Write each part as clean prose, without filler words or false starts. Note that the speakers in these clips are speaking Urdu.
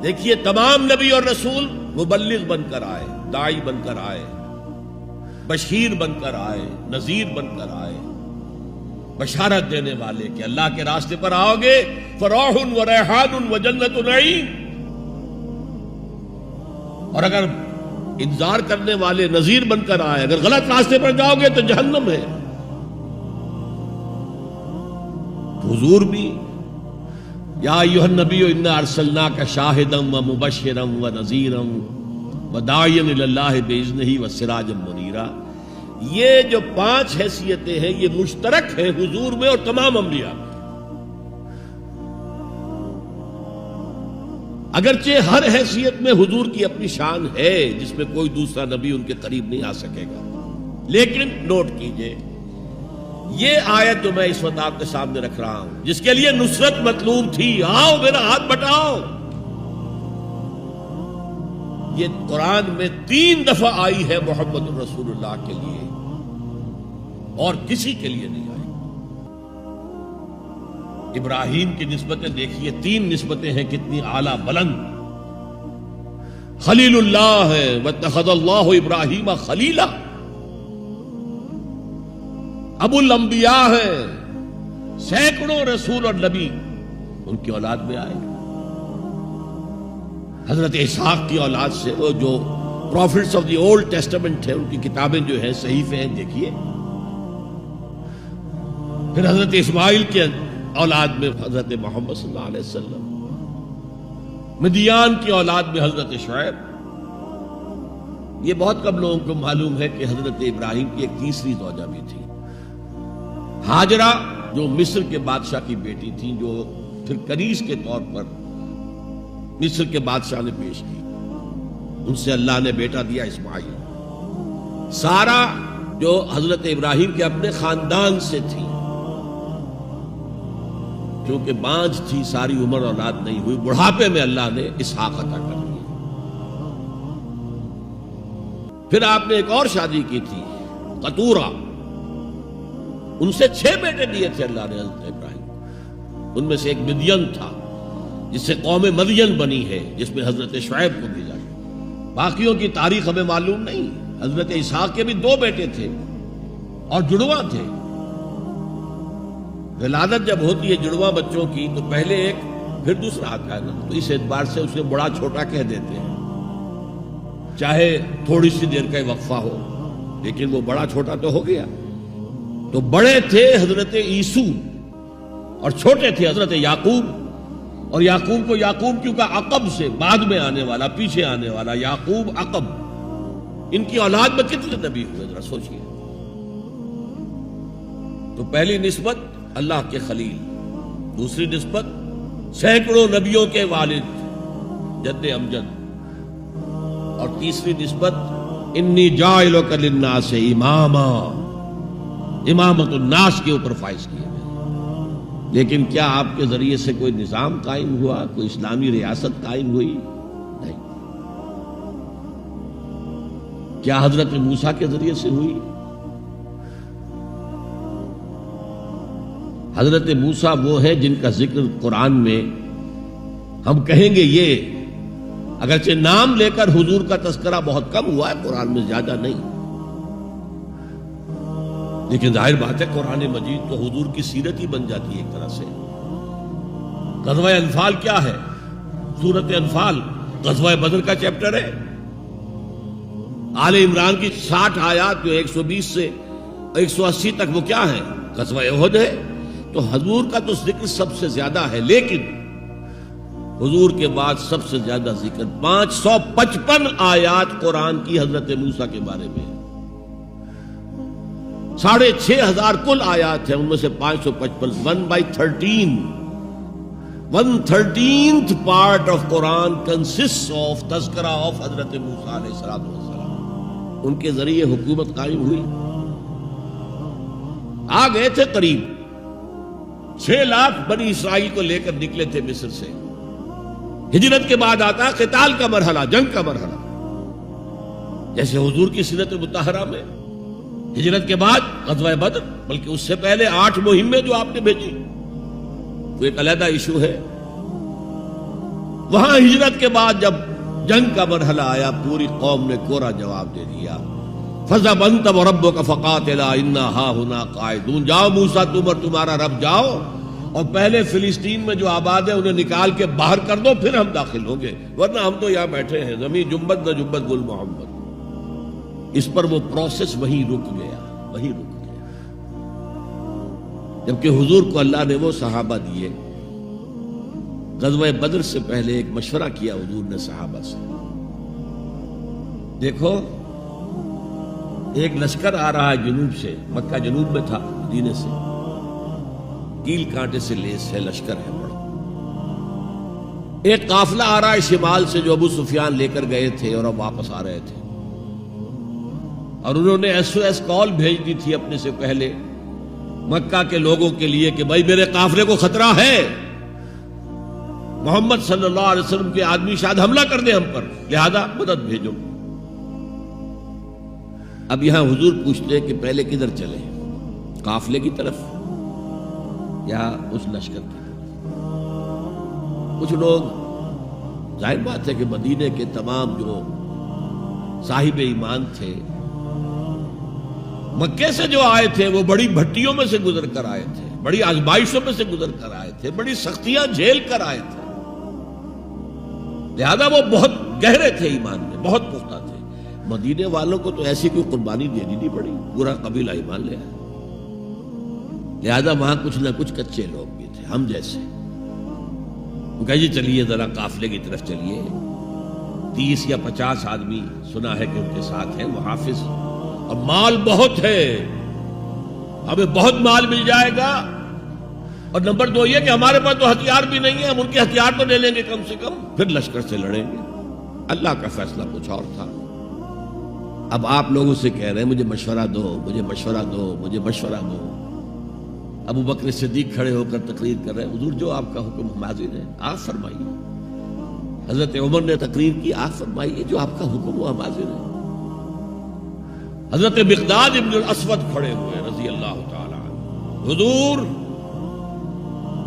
دیکھیے تمام نبی اور رسول مبلغ بن کر آئے، داعی بن کر آئے، بشیر بن کر آئے، نذیر بن کر آئے، بشارت دینے والے کہ اللہ کے راستے پر آؤ گے فروح و ریحان و جنت نعیم، اور اگر انذار کرنے والے نذیر بن کر آئے، اگر غلط راستے پر جاؤ گے تو جہنم ہے۔ حضور بھی یا ایھا النبی انا ارسلناک شاہدا و مبشرا و نذیرا و داعیا الی اللہ باذنہ و سراجا منیرا، یہ جو 5 حیثیتیں ہیں یہ مشترک ہیں حضور میں اور تمام انبیاء میں۔ اگرچہ ہر حیثیت میں حضور کی اپنی شان ہے جس میں کوئی دوسرا نبی ان کے قریب نہیں آ سکے گا، لیکن نوٹ کیجئے یہ آیت جو میں اس وقت آپ کے سامنے رکھ رہا ہوں، جس کے لیے نصرت مطلوب تھی، آؤ میرا ہاتھ بٹاؤ، یہ قرآن میں 3 دفعہ آئی ہے محمد رسول اللہ کے لیے، اور کسی کے لیے نہیں آئی۔ ابراہیم کی نسبتیں دیکھیے، 3 نسبتیں ہیں کتنی اعلیٰ بلند۔ خلیل اللہ ہے واتخذ اللہ ابراہیم خلیلا، ابو الانبیاء ہے، سینکڑوں رسول اور نبی ان کی اولاد میں آئے۔ حضرت اسحاق کی اولاد سے وہ جو prophets of the Old Testament ہے، ان کی کتابیں جو ہیں صحیفے ہیں دیکھیے۔ پھر حضرت اسماعیل کے اولاد میں حضرت محمد صلی اللہ علیہ وسلم، مدیان کی اولاد میں حضرت شعیب۔ یہ بہت کم لوگوں کو معلوم ہے کہ حضرت ابراہیم کی ایک تیسری زوجہ بھی تھی، ہاجرہ، جو مصر کے بادشاہ کی بیٹی تھی، جو پھر کنیز کے طور پر مصر کے بادشاہ نے پیش کی، ان سے اللہ نے بیٹا دیا اسماعیل۔ سارا جو حضرت ابراہیم کے اپنے خاندان سے تھی، کیونکہ بانجھ تھی، ساری عمر اولاد نہیں ہوئی، بڑھاپے میں اللہ نے اسحاق عطا کر دیا۔ پھر آپ نے ایک اور شادی کی تھی، قطورہ، ان سے 6 بیٹے دیے تھے اللہ نے حضرت ابراہیم، ان میں سے ایک مدین تھا جس سے قوم مدین بنی ہے، جس میں حضرت شعیب کو بھیجا۔ باقیوں کی تاریخ ہمیں معلوم نہیں۔ حضرت اسحاق کے بھی 2 بیٹے تھے اور جڑواں تھے۔ ولادت جب ہوتی ہے جڑواں بچوں کی تو پہلے ایک پھر دوسرا آتا ہے نا، تو اس اعتبار سے اسے بڑا چھوٹا کہہ دیتے ہیں، چاہے تھوڑی سی دیر کا وقفہ ہو، لیکن وہ بڑا چھوٹا تو ہو گیا۔ تو بڑے تھے حضرت عیسو اور چھوٹے تھے حضرت یعقوب، اور یعقوب کو یعقوب کیوں کہا؟ عقب سے، بعد میں آنے والا، پیچھے آنے والا، یعقوب عقب۔ ان کی اولاد میں کتنے نبی ہوئے ذرا سوچئے۔ تو پہلی نسبت اللہ کے خلیل، دوسری نسبت سینکڑوں نبیوں کے والد جد امجد، اور تیسری نسبت انی جاعلک للناس اماما، امامت الناس کے اوپر فائز کیا گیا۔ لیکن کیا آپ کے ذریعے سے کوئی نظام قائم ہوا، کوئی اسلامی ریاست قائم ہوئی؟ نہیں۔ کیا حضرت موسیٰ کے ذریعے سے ہوئی؟ حضرت موسیٰ وہ ہے جن کا ذکر قرآن میں ہم کہیں گے، یہ اگرچہ نام لے کر حضور کا تذکرہ بہت کم ہوا ہے قرآن میں، زیادہ نہیں، لیکن ظاہر بات ہے قرآن مجید تو حضور کی سیرت ہی بن جاتی ہے ایک طرح سے۔ غزوہ انفال کیا ہے؟ سورۃ انفال غزوہ بدر کا چیپٹر ہے۔ آل عمران کی 60 آیات جو 120 سے 180 تک وہ کیا ہے؟ غزوہ احد ہے۔ تو حضور کا تو ذکر سب سے زیادہ ہے، لیکن حضور کے بعد سب سے زیادہ ذکر 555 آیات قرآن کی حضرت موسیٰ کے بارے میں ہے۔ 6,500 کل آیات ہیں، ان میں سے 555 1/13th part of Quran consists of تذکرہ of حضرت موسیٰ علیہ السلام۔ ان کے ذریعے حکومت قائم ہوئی۔ آ گئے تھے قریب 6 لاکھ بنی اسرائیل کو لے کر نکلے تھے مصر سے۔ ہجرت کے بعد آتا قتال کا مرحلہ، جنگ کا مرحلہ، جیسے حضور کی سیرت مطہرہ میں ہجرت کے بعد غزوہ بدر، بلکہ اس سے پہلے 8 مہمیں جو آپ نے بھیجی، وہ ایک علیحدہ ایشو ہے۔ وہاں ہجرت کے بعد جب جنگ کا مرحلہ آیا پوری قوم نے کوڑا جواب دے دیا، فَذْهَبْ أَنْتَ وَرَبُّكَ فَقَاتِلَا إِنَّا هَاهُنَا قَاعِدُونَ، جاؤ موسیٰ تم اور تمہارا رب جاؤ اور پہلے فلسطین میں جو آباد ہے انہیں نکال کے باہر کر دو، پھر ہم داخل ہوں گے، ورنہ ہم تو یہاں بیٹھے ہیں، زمین جنبت نہ جنبت گل محمد۔ اس پر وہ پروسیس وہیں رک گیا، وہیں رک گیا، جبکہ حضور کو اللہ نے وہ صحابہ دیے۔ غزوہ بدر سے پہلے ایک مشورہ کیا حضور نے صحابہ سے، دیکھو ایک لشکر آ رہا ہے جنوب سے، مکہ جنوب میں تھا مدینے سے، کیل کانٹے سے لیس ہے، لشکر ہے بڑا۔ ایک قافلہ آ رہا ہے شمال سے جو ابو سفیان لے کر گئے تھے اور اب واپس آ رہے تھے، اور انہوں نے SOS کال بھیج دی تھی اپنے سے پہلے مکہ کے لوگوں کے لیے کہ بھائی میرے قافلے کو خطرہ ہے، محمد صلی اللہ علیہ وسلم کے آدمی شاید حملہ کر دیں ہم پر، لہذا مدد بھیجو۔ اب یہاں حضور پوچھتے ہیں کہ پہلے کدھر چلے، قافلے کی طرف یا اس لشکر کی طرف؟ کچھ لوگ، ظاہر بات ہے کہ مدینے کے تمام جو صاحب ایمان تھے مکے سے جو آئے تھے وہ بڑی بھٹیوں میں سے گزر کر آئے تھے، بڑی آزمائشوں میں سے گزر کر آئے تھے، بڑی سختیاں جھیل کر آئے تھے، لہذا وہ بہت گہرے تھے ایمان میں، بہت پختہ تھے۔ مدینے والوں کو تو ایسی کوئی قربانی دینی نہیں پڑی، پورا قبیلہ ایمان لے آیا، لہذا وہاں کچھ نہ کچھ کچے لوگ بھی تھے ہم جیسے۔ وہ کہا جی چلیے ذرا قافلے کی طرف چلیے، 30 یا 50 آدمی سنا ہے کہ ان کے ساتھ ہیں، محافظ، اور مال بہت ہے، ہمیں بہت مال مل جائے گا، اور نمبر 2 یہ کہ ہمارے پاس تو ہتھیار بھی نہیں ہے، ہم ان کے ہتھیار تو لے لیں گے کم سے کم، پھر لشکر سے لڑیں گے۔ اللہ کا فیصلہ کچھ اور تھا۔ اب آپ لوگوں سے کہہ رہے ہیں مجھے مشورہ دو، مجھے مشورہ دو، مجھے مشورہ دو۔ ابو بکر صدیق کھڑے ہو کر تقریر کر رہے ہیں، حضور جو آپ کا حکم ہم حاضر ہیں، آپ فرمائیے۔ حضرت عمر نے تقریر کی، آپ فرمائیے جو آپ کا حکم ہو ہم حاضر ہیں۔ حضرت مقداد ابن الاسود کھڑے ہوئے رضی اللہ تعالی عنہ، حضور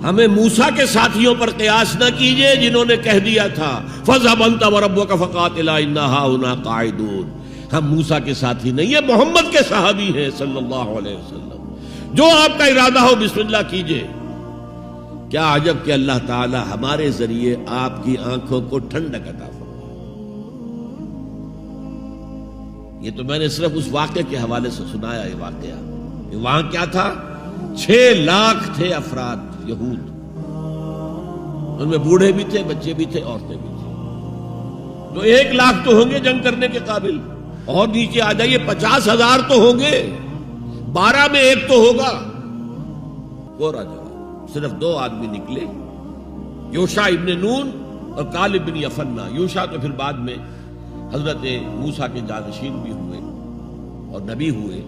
ہمیں موسیٰ کے ساتھیوں پر قیاس نہ کیجئے جنہوں نے کہہ دیا تھا فَاذْهَبْ أَنْتَ وَرَبُّكَ فَقَاتِلَا إِنَّا هَاهُنَا قَاعِدُونَ۔ ہم موسیٰ کے ساتھی نہیں ہیں، محمد کے صحابی ہیں صلی اللہ علیہ وسلم، جو آپ کا ارادہ ہو بسم اللہ کیجئے۔ کیا عجب کہ اللہ تعالی ہمارے ذریعے آپ کی آنکھوں کو ٹھنڈک عطا فرمائے۔ یہ تو میں نے صرف اس واقعے کے حوالے سے سنایا، یہ واقعہ وہاں کیا تھا، 6 لاکھ تھے افراد یہود، ان میں بوڑھے بھی تھے، بچے بھی تھے، عورتیں بھی تھیں، تو 1 لاکھ تو ہوں گے جنگ کرنے کے قابل، اور نیچے آ جائیے 50,000 تو ہوں گے، 12 میں 1 تو ہوگا۔ کوڑا جواب، صرف 2 آدمی نکلے، یوشع ابن نون اور کالب بن یفنہ۔ یوشع تو پھر بعد میں حضرت موسیٰ کے جانشین بھی ہوئے اور نبی ہوئے،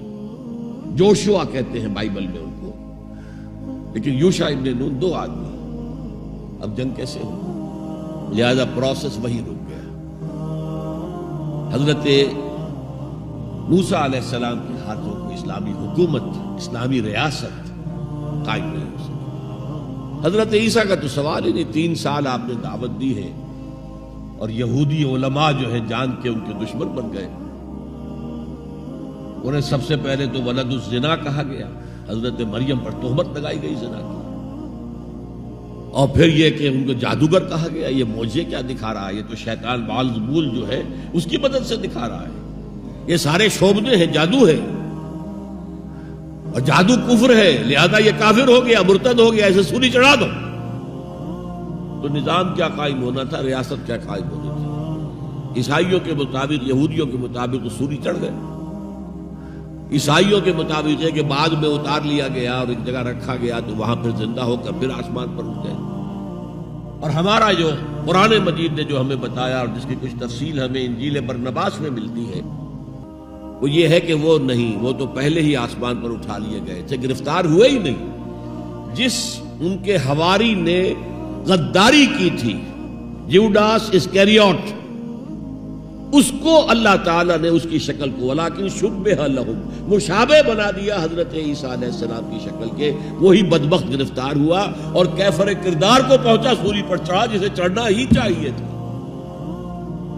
جوشوا کہتے ہیں بائبل میں ان کو، لیکن یوشع ابن نون 2 آدمی۔ اب جنگ کیسے ہو، لہذا پروسیس وہی رک گیا۔ حضرت موسیٰ علیہ السلام کے ہاتھوں کو اسلامی حکومت، اسلامی ریاست قائم نہیں ہو سکی۔ حضرت عیسیٰ کا تو سوال ہی نہیں، 3 سال آپ نے دعوت دی ہے اور یہودی علماء جو ہے جان کے ان کے دشمن بن گئے، انہیں سب سے پہلے تو ولد الزنا کہا گیا، حضرت مریم پر تہمت لگائی گئی زنا کی، اور پھر یہ کہ ان کو جادوگر کہا گیا۔ یہ معجزے کیا دکھا رہا ہے، یہ تو شیطان بعلزبول جو ہے اس کی مدد سے دکھا رہا ہے، یہ سارے شعبدے ہیں، جادو ہے، اور جادو کفر ہے، لہذا یہ کافر ہو گیا، مرتد ہو گیا، اسے سولی چڑھا دو۔ تو نظام کیا قائم ہونا تھا، ریاست کیا قائم ہونی تھی؟ عیسائیوں کے مطابق، یہودیوں کے مطابق سولی چڑھ گئے، عیسائیوں کے مطابق ہے کہ بعد میں اتار لیا گیا اور ایک جگہ رکھا گیا تو وہاں پھر زندہ ہو کر پھر آسمان پر اٹھ گئے۔ اور ہمارا جو قرآن مجید نے جو ہمیں بتایا اور جس کی کچھ تفصیل ہمیں انجیل برنباس میں ملتی ہے، وہ یہ ہے کہ وہ نہیں، وہ تو پہلے ہی آسمان پر اٹھا لیے گئے تھے، گرفتار ہوئے ہی نہیں۔ جس ان کے حواری نے غداری کی تھی، یوڈاس اسکریوٹ، اس کو اللہ تعالیٰ نے اس کی شکل کو وَلَٰكِن شُبِّهَ لَهُمْ، مشابہ بنا دیا حضرت عیسیٰ علیہ السلام کی شکل کے، وہی بدبخت گرفتار ہوا اور کیفر کردار کو پہنچا، سولی پر چڑھا جسے چڑھنا ہی چاہیے تھا،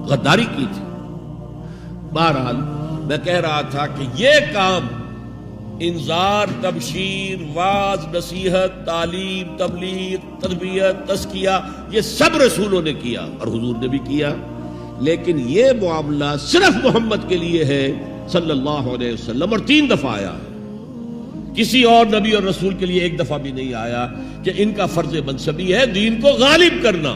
غداری کی تھی۔ بہرحال میں کہہ رہا تھا کہ یہ کام انذار، تبشیر، واعظ، نصیحت، تعلیم، تبلیغ، تربیت، تزکیہ، یہ سب رسولوں نے کیا اور حضور نے بھی کیا، لیکن یہ معاملہ صرف محمد کے لیے ہے صلی اللہ علیہ وسلم، اور 3 دفعہ آیا ہے، کسی اور نبی اور رسول کے لیے 1 دفعہ بھی نہیں آیا، کہ ان کا فرض منصبی ہے دین کو غالب کرنا،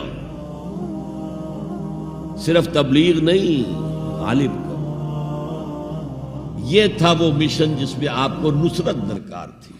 صرف تبلیغ نہیں، غالب کرنا۔ یہ تھا وہ مشن جس میں آپ کو نصرت درکار تھی۔